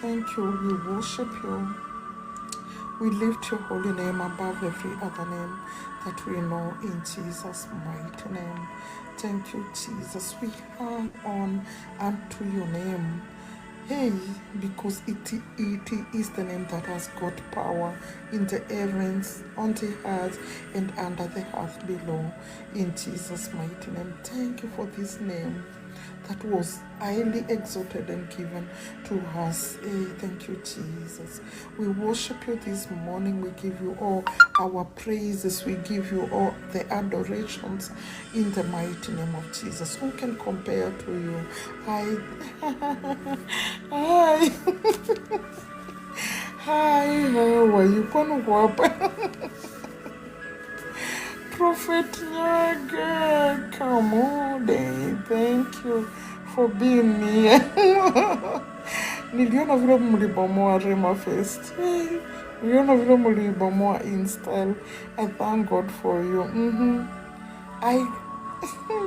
Thank you. We worship you. We lift your holy name above every other name that we know in Jesus' mighty name. Thank you, Jesus. We hang on unto your name. Hey, because it is the name that has got power in the heavens, on the earth, and under the earth below. In Jesus' mighty name. Thank you for this name that was highly exalted and given to us. Hey, thank you, Jesus. We worship you this morning. We give you all our praises. We give you all the adorations in the mighty name of Jesus. Who can compare to you? Hi. Hi. Hi, how are you? Prophet Nyaga, come on, thank you for being here. Niliona vile mlibomoa Rema Fest. Niliona vile mlibomoa Install. I thank God for you.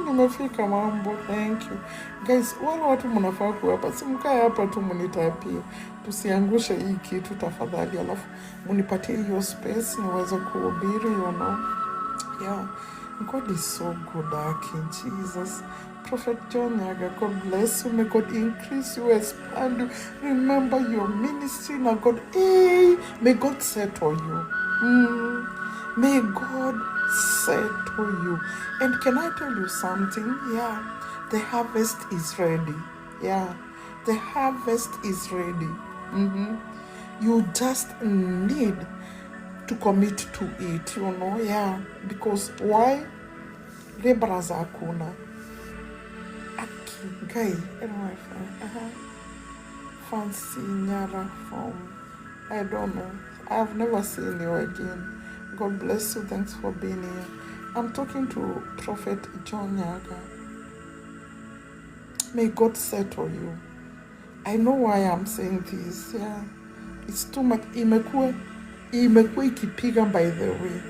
Nimefika mambo, thank you. Guys, wale watu mnafaa kuwa hapa. Si mkae hapa tu munitapie. Tusiangushe hii kitu tafadhali. Alafu munipatie hiyo space niweze kuhubiri, you know. Yeah, God is so good, King Jesus. Prophet John Nyaga, God bless you. May God increase you, expand you. Remember your ministry. Now, God, hey, may God settle you. May God settle you. And can I tell you something? Yeah, the harvest is ready. Yeah, the harvest is ready. You just need to commit to it, you know. Yeah, because why? Laborers hakuna. Guy, Fancy Nyara from, I don't know. I've never seen you again. God bless you. Thanks for being here. I'm talking to Prophet John Nyaga. May God settle you. I know why I'm saying this. Yeah, it's too much. Imekuwa ikipiga, by the way.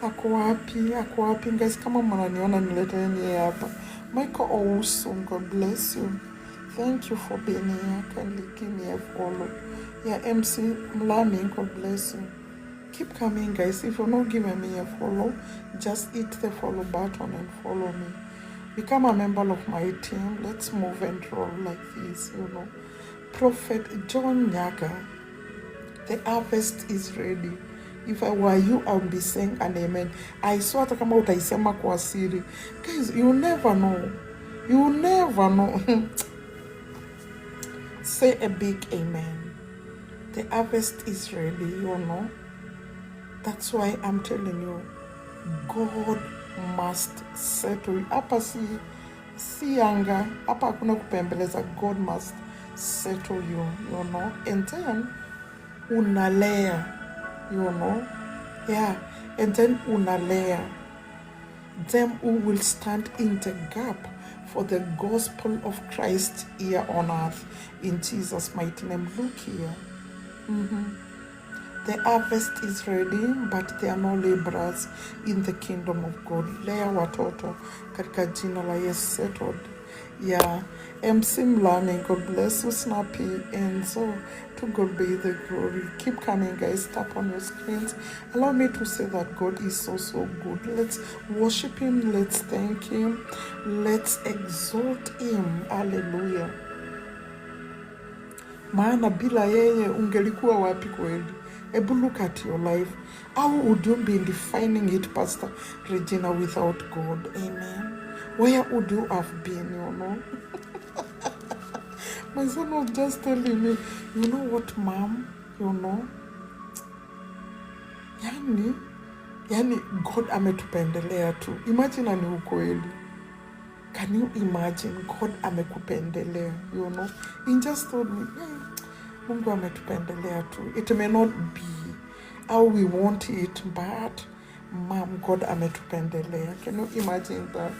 Ako wapi guys? Kama mnaniona nileteni hapa. Michael Owusu, God bless you. Thank you for being here. Kindly give me a follow. Yeah, MC Mlami, God bless you. Keep coming, guys. If you're not giving me a follow, just hit the follow button and follow me. Become a member of my team. Let's move and roll like this, you know. Prophet John Nyaga, the harvest is ready. If I were you, I would be saying an amen. I saw hata kama utaisema kwa siri. Guys, you never know. You never know. Say a big amen. The harvest is ready, you know. That's why I'm telling you, God must settle you. Hapa si yanga. Hapa hakuna kupembeleza. God must settle you, you know. And then unalea, you know. Yeah, and then unalea them who will stand in the gap for the gospel of Christ here on earth. In Jesus' mighty name. Look here. The harvest is ready, but there are no laborers in the kingdom of God. Lea watoto katika jina la Yesu, settled. Yeah, MC Mlani, God bless you, Snappy, and so to God be the glory. Keep coming, guys. Tap on your screens. Allow me to say that God is so good. Let's worship Him. Let's thank Him. Let's exalt Him. Hallelujah. Maana bila yeye ungelikuwa wapi kweli? Able look at your life. How would you be defining it, Pastor Regina, without God? Amen. Where would you have been, you know? My son was just telling me, you know what, Mom? You know? Yani God ametupendelea tu. Imagine ani ukweli. Can you imagine? God amekupendelea, you know? He just told me, Mungu ametupendelea tu. It may not be how we want it, but Mom, God ametupendelea. Can you imagine that?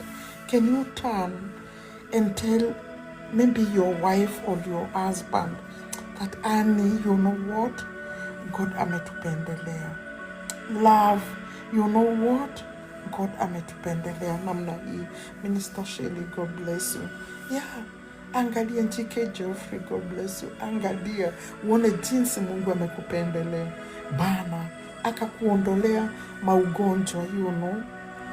Can you turn and tell maybe your wife or your husband that, Annie, you know what? God ametupendelea. Love, you know what? God ametupendelea. Namna hii. Minister Shelley, God bless you. Yeah, Angalia Njike Geoffrey, God bless you. Angalia uone jinsi Mungu amekupendelea bana, akakuondolea maugonjwa, you know.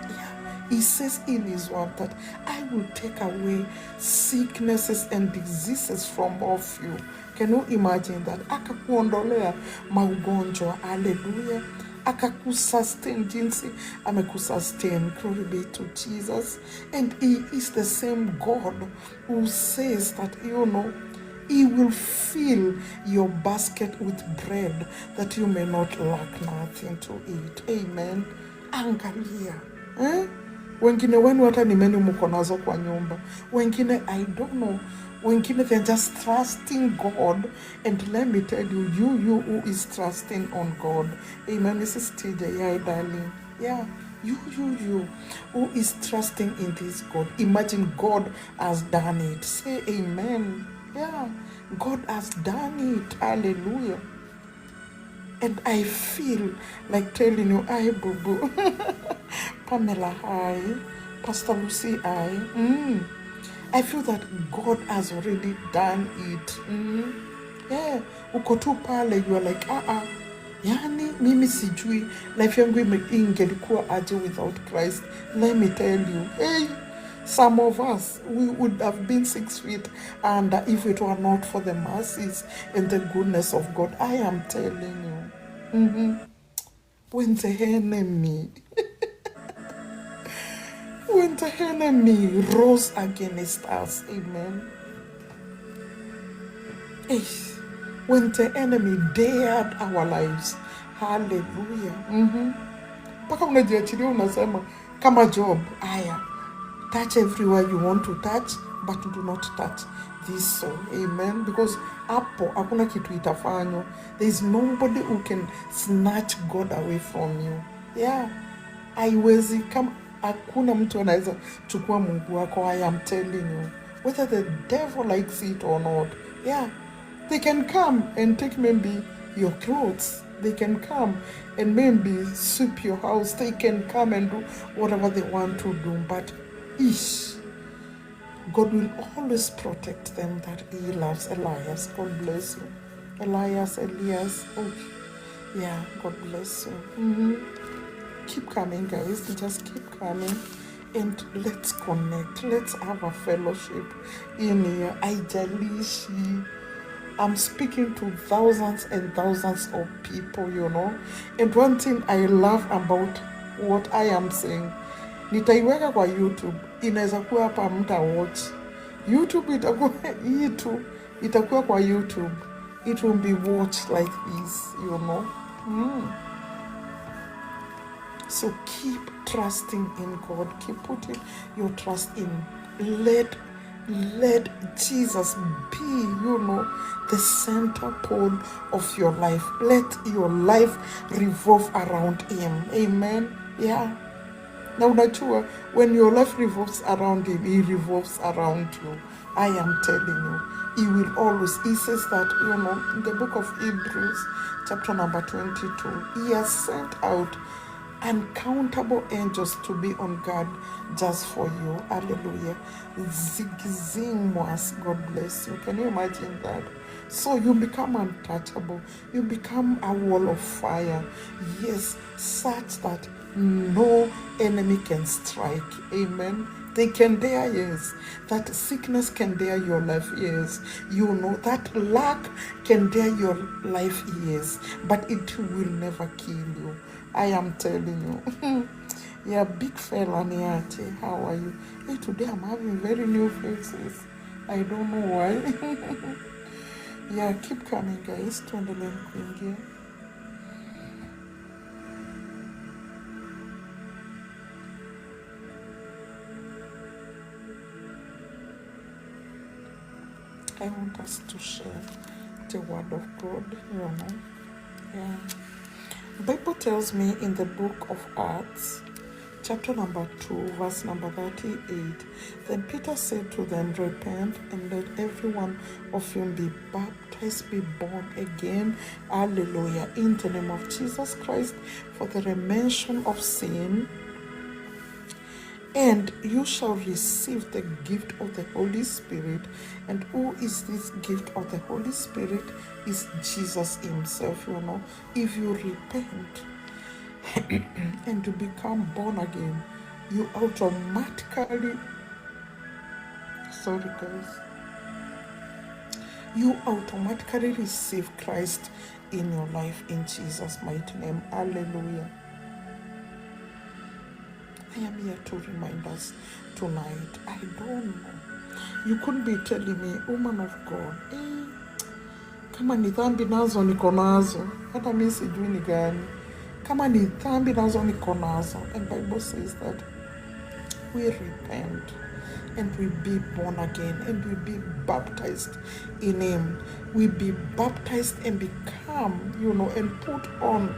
Yeah. He says in his word that I will take away sicknesses and diseases from off you. Can you imagine that? Akakuondolea maugonjwa. Hallelujah. Akakusustain jinsi amekusustain. Glory be to Jesus. And he is the same God who says that, you know, he will fill your basket with bread that you may not lack nothing to eat. Amen. Angalia. Wengine wenu hata ni menu mko nazo kwa nyumba. Wengine, I don't know. Wengine they're just trusting God. And let me tell you, you who is trusting on God. Amen. Mrs. TJ, yeah, darling. Yeah. You who is trusting in this God. Imagine God has done it. Say amen. Yeah. God has done it. Hallelujah. And I feel like telling you, hi, boo-boo. Pamela, hi. Pastor Lucy, hi. I feel that God has already done it. Yeah. Uko tu pale, you are like, yani, mimi sijui, life yangu ingelikuwa aje without Christ. Let me tell you, hey, some of us, we would have been 6 feet under if it were not for the mercies and the goodness of God. I am telling you. When the enemy rose against us, amen. When the enemy dared our lives, hallelujah. Paka unajiachilia unasema kama Job, aya, touch everywhere you want to touch, but do not touch this soul, amen. Because hapo hakuna kitu itafanywa. There is nobody who can snatch God away from you. Yeah, haiwezi kama hakuna mtu anaweza chukua Mungu wako. I am telling you, whether the devil likes it or not. Yeah, they can come and take maybe your clothes. They can come and maybe sweep your house. They can come and do whatever they want to do. But God will always protect them that he loves. Elias, God bless you. Elias, oh, yeah, God bless you. Keep coming, guys. Just keep coming. And let's connect. Let's have a fellowship in here. Haijalishi. I'm speaking to thousands and thousands of people, you know. And one thing I love about what I am saying, nitaiweka kwa YouTube. Inaweza kuwa hapa mta watch. YouTube itakuwa hii tu. Itakuwa kwa YouTube. It will be watched like this, you know. So keep trusting in God. Keep putting your trust in. Let Jesus be, you know, the center pole of your life. Let your life revolve around him. Amen. Yeah. Now, unajua, when your life revolves around him, he revolves around you. I am telling you. He will always, he says that, you know, in the book of Hebrews, chapter number 22, he has sent out uncountable angels to be on guard just for you. Hallelujah. Zigzingwas, God bless you. Can you imagine that? So you become untouchable. You become a wall of fire. Yes, such that no enemy can strike. Amen. They can dare, yes. That sickness can dare your life, yes. You know, that lack can dare your life, yes. But it will never kill you. I am telling you. Yeah, big fella, Niache. How are you? Hey, today I'm having very new faces. I don't know why. Yeah, keep coming, guys. Tuendelee kuingia. I want us to share the word of God, you know. Yeah. The Bible tells me in the book of Acts, chapter number 2, verse number 38, then Peter said to them, repent and let every one of you be baptized, be born again, hallelujah, in the name of Jesus Christ, for the remission of sin, And you shall receive the gift of the Holy Spirit. And who is this gift of the Holy Spirit? Is Jesus himself, If you repent and to become born again, you automatically, you automatically receive Christ in your life in Jesus' mighty name. Hallelujah. I am here to remind us tonight. I don't know. You couldn't be telling me, woman of God, kama ni dhambi nazo niko nazo, hata mimi sijui ni gani. Kama ni dhambi nazo niko nazo. And Bible says that we repent and we be born again and we be baptized in him. We be baptized and become, and put on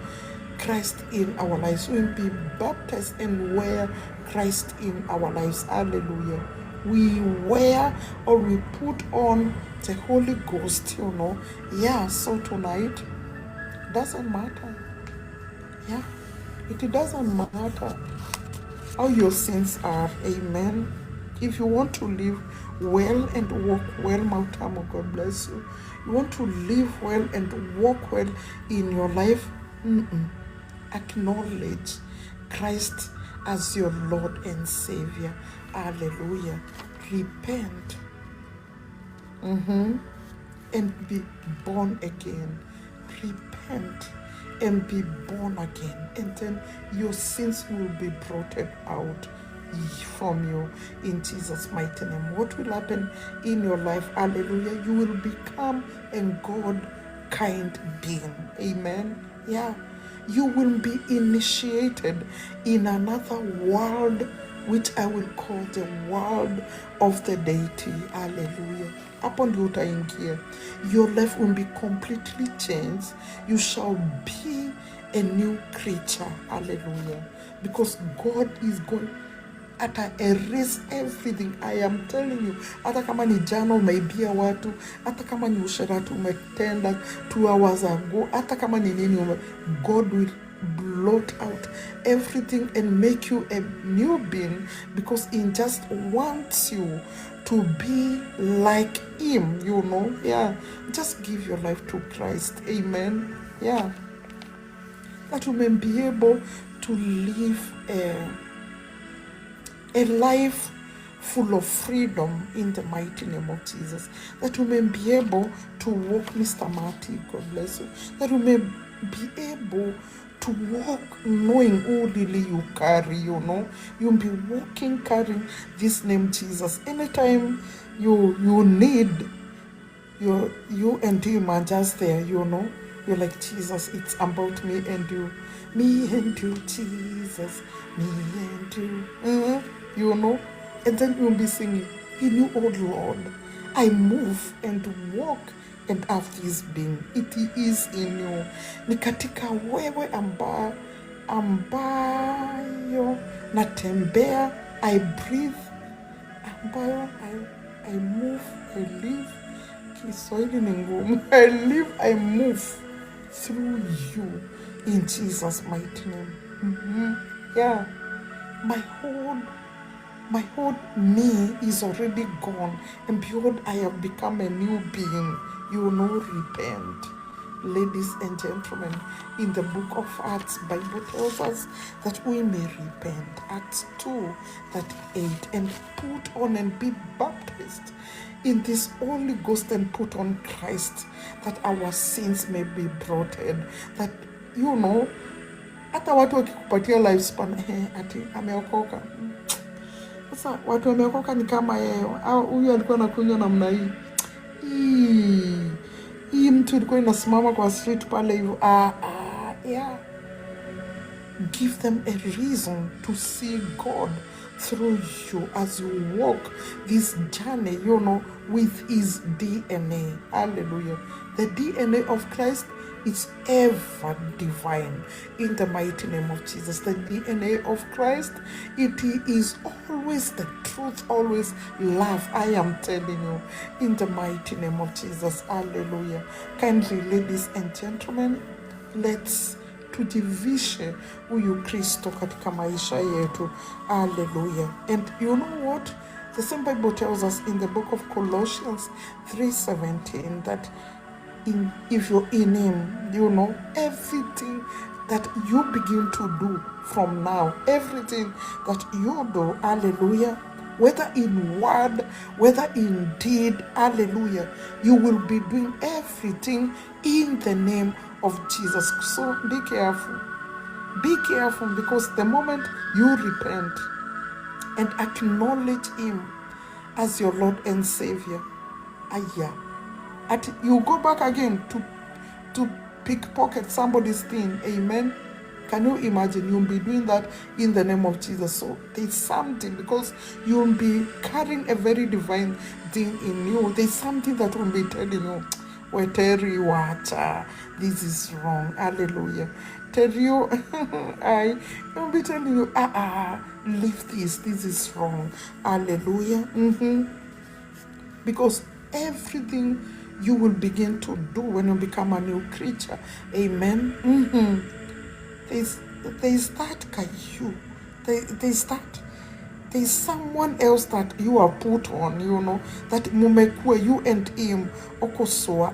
Christ in our lives. We be baptized and wear Christ in our lives. Hallelujah. We wear or we put on the Holy Ghost, Yeah, so tonight, doesn't matter. Yeah, it doesn't matter how your sins are. Amen. If you want to live well and walk well, Mautamo, God bless you. You want to live well and walk well in your life, acknowledge Christ as your Lord and Savior. Hallelujah. Repent and be born again. Repent and be born again, and then your sins will be blotted out from you in Jesus' mighty name. What will happen in your life? Hallelujah. You will become a God-kind being. Amen. Yeah. You will be initiated in another world, which I will call the world of the deity. Hallelujah. Upon the utaingia, your life will be completely changed. You shall be a new creature. Hallelujah. Because God is going to erase everything. I am telling you, hata kama ni jana umeibia watu, hata kama ni usherati umetenda 2 hours ago, hata kama ni nini, God will blot out everything and make you a new being, because he just wants you to be like him, Yeah, just give your life to Christ. Amen. Yeah, that you may be able to live a life full of freedom in the mighty name of Jesus. That you may be able to walk, Mr. Marty, God bless you. That you may be able to walk knowing who really you carry, You'll be walking, carrying this name Jesus. Anytime you need, you and him are just there, You're like, Jesus, it's about me and you. Me and you, Jesus. Me and you. And then you'll be singing, in you, oh Lord, I move and walk and have this being. It is in you. Ni katika wewe ambayo natembea, I breathe, ambayo I move, I live. Kiswahili ni ngumu. I live, I move through you in Jesus' mighty name. Yeah, my whole me is already gone, and behold, I have become a new being. Repent. Ladies and gentlemen, in the book of Acts, Bible tells us that we may repent. Acts 2:38, and put on and be baptized in this Holy Ghost and put on Christ, that our sins may be blotted. That hata watu wakikupatia lifespan, ati ameokoka. Sasa watu wameokoka ni kama yeye, au huyu alikuwa anakunywa namna hii mtu ilikuwa inasimama kwa street pale hivyo. Yeah. Give them a reason to see God through you as you walk this journey, with his DNA. Hallelujah. The DNA of Christ is ever divine in the mighty name of Jesus. The DNA of Christ, it is always the truth, always love. I am telling you, in the mighty name of Jesus. Hallelujah. Kindly, ladies and gentlemen, let's tujivishe huyu Kristo katika maisha yetu. Hallelujah. And you know what? The same Bible tells us in the book of Colossians 3:17 that if you're in him, you know, everything that you begin to do from now, everything that you do, hallelujah, whether in word, whether in deed, hallelujah, you will be doing everything in the name of Jesus. So be careful. Be careful, because the moment you repent and acknowledge him as your Lord and Savior, you go back again to pickpocket somebody's thing. Amen. Can you imagine? You'll be doing that in the name of Jesus. So there's something, because you'll be carrying a very divine thing in you. There's something that will be telling you, well, Terry, wacha, this is wrong. Hallelujah. Terry, I'll be telling you, leave this is wrong. Hallelujah. Because everything you will begin to do when you become a new creature, amen. There's that guy, there's someone else that you are put on, you know, that mumekue, you and him, okosoa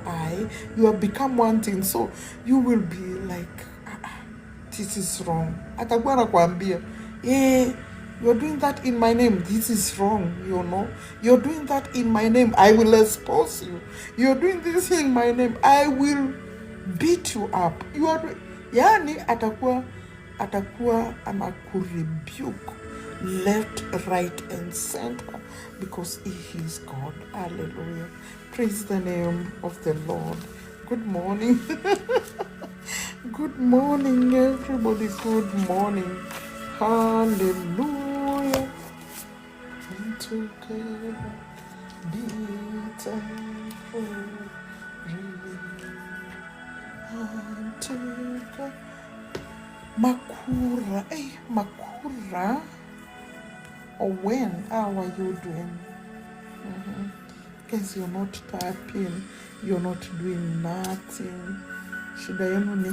you have become one thing. So you will be like, this is wrong. Atakuwa anakuambia, you're doing that in my name, this is wrong, you know. You're doing that in my name, I will expose you. You're doing this in my name, I will beat you up. You are, yani atakuwa anakurebuke left, right, and center, because he is God. Hallelujah. Praise the name of the Lord. Good morning. Good morning, everybody. Good morning. Hallelujah. Unto God be thankful. Unto God. Makura. Hey, Makura. Or when? How are you doing? Guys, you're not tapping. You're not doing nothing. Shida yenu ni?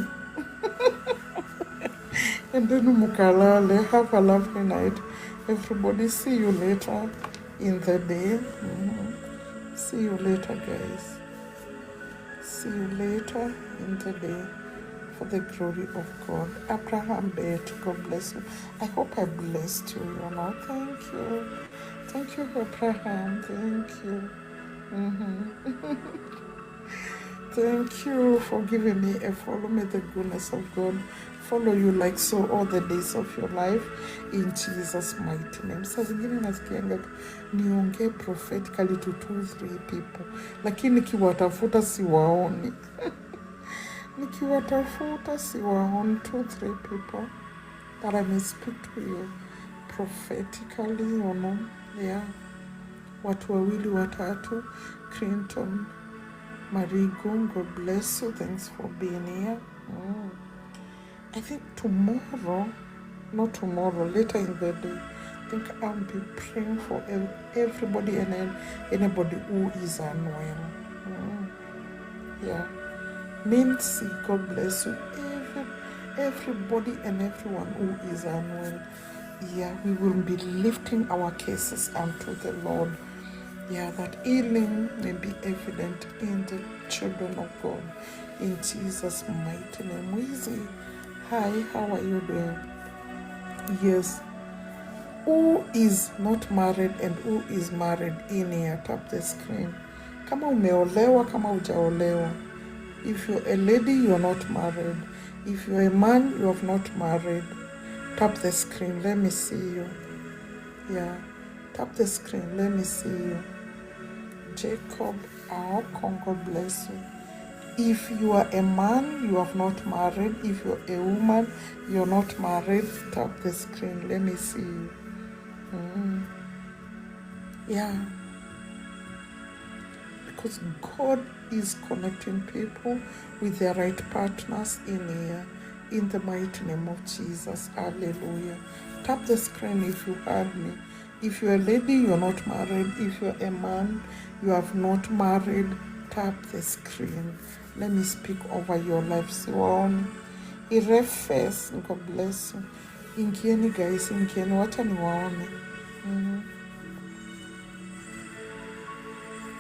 And then mukalale. Have a lovely night. Everybody, see you later in the day. See you later, guys. See you later in the day, for the glory of God. Abraham Bet, God bless you. I hope I blessed you, you know. Thank you. Thank you, Abraham. Thank you. Thank you for giving me a follow. May the goodness of God follow you like so all the days of your life, in Jesus' mighty name. Saa zingine nasikianga niongee prophetically to 2-3 people, lakini nikiwatafuta siwaoni. Nikiwatafuta siwaoni 2-3 people that I may speak to you prophetically, you know. Yeah. Watu wawili watatu. Clinton Marigo, God bless you. Thanks for being here. I think tomorrow, not tomorrow, later in the day, I think I'll be praying for everybody and anybody who is unwell. Yeah. Nancy, God bless you. Everybody and everyone who is unwell. Yeah, we will be lifting our cases unto the Lord. Yeah, that healing may be evident in the children of God. In Jesus' mighty name. Weezy, hi, how are you doing? Yes. Who is not married and who is married in here? Tap the screen. Kama umeolewa, kama hujaolewa. If you're a lady, you're not married. If you're a man, you have not married. Tap the screen. Let me see you. Yeah. Tap the screen. Let me see you. Jacob, God bless you. If you are a man, you have not married. If you're a woman, you're not married. Tap the screen. Let me see you. Yeah. Because God is connecting people with their right partners in here. In the mighty name of Jesus. Hallelujah. Tap the screen if you heard me. If you're a lady, you're not married. If you're a man, you have not married. Tap the screen. Let me speak over your life. Siwaoni. Irefes, God bless you. Ingieni guys, ingieni, wacha niwaone.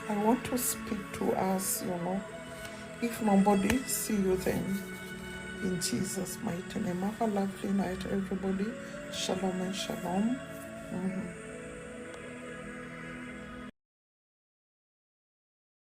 I want to speak to us, If nobody, see you then. In Jesus' mighty name. Have a lovely night, everybody. Shalom and shalom.